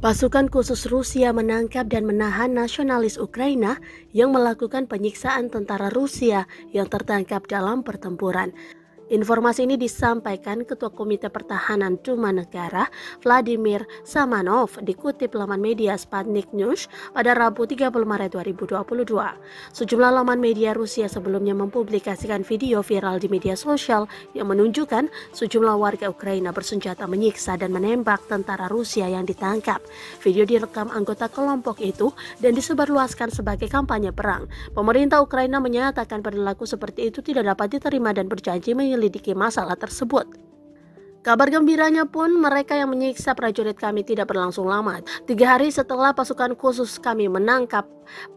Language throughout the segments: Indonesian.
Pasukan khusus Rusia menangkap dan menahan nasionalis Ukraina yang melakukan penyiksaan tentara Rusia yang tertangkap dalam pertempuran. Informasi ini disampaikan Ketua Komite Pertahanan Duma Negara Vladimir Samanov dikutip laman media Sputnik News pada Rabu 30 Maret 2022. Sejumlah laman media Rusia sebelumnya mempublikasikan video viral di media sosial yang menunjukkan sejumlah warga Ukraina bersenjata menyiksa dan menembak tentara Rusia yang ditangkap. Video direkam anggota kelompok itu dan disebarluaskan sebagai kampanye perang. Pemerintah Ukraina menyatakan perilaku seperti itu tidak dapat diterima dan berjanji menyelidiki masalah tersebut. Kabar gembiranya pun mereka yang menyiksa prajurit kami tidak berlangsung lama. 3 hari setelah pasukan khusus kami menangkap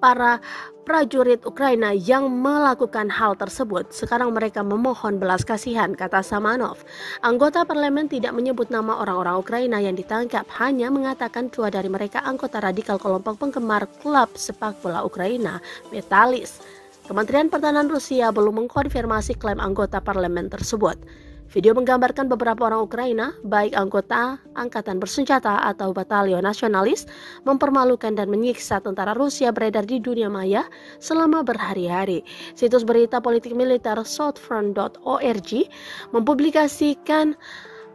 para prajurit Ukraina yang melakukan hal tersebut, sekarang mereka memohon belas kasihan, kata Samanov. Anggota parlemen tidak menyebut nama orang-orang Ukraina yang ditangkap, hanya mengatakan 2 dari mereka anggota radikal kelompok penggemar klub sepak bola Ukraina, Metalis. Kementerian Pertahanan Rusia belum mengkonfirmasi klaim anggota parlemen tersebut. Video menggambarkan beberapa orang Ukraina, baik anggota angkatan bersenjata atau batalion nasionalis, mempermalukan dan menyiksa tentara Rusia beredar di dunia maya selama berhari-hari. Situs berita politik militer southfront.org mempublikasikan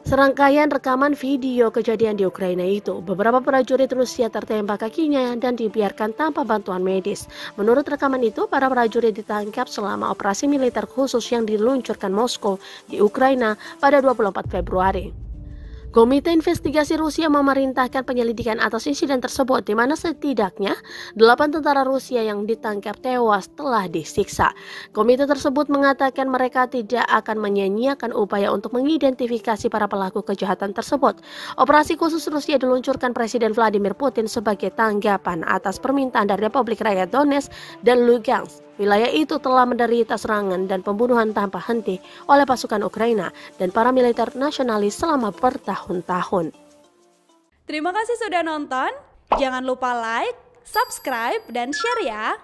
serangkaian rekaman video kejadian di Ukraina itu. Beberapa prajurit Rusia tertembak kakinya dan dibiarkan tanpa bantuan medis. Menurut rekaman itu, para prajurit ditangkap selama operasi militer khusus yang diluncurkan Moskow di Ukraina pada 24 Februari. Komite Investigasi Rusia memerintahkan penyelidikan atas insiden tersebut, di mana setidaknya 8 tentara Rusia yang ditangkap tewas telah disiksa. Komite tersebut mengatakan mereka tidak akan menyia-nyiakan upaya untuk mengidentifikasi para pelaku kejahatan tersebut. Operasi khusus Rusia diluncurkan Presiden Vladimir Putin sebagai tanggapan atas permintaan dari Republik Rakyat Donetsk dan Lugansk. Wilayah itu telah menderita serangan dan pembunuhan tanpa henti oleh pasukan Ukraina dan para militer nasionalis selama bertahun-tahun. Terima kasih sudah nonton. Jangan lupa like, subscribe, dan share ya.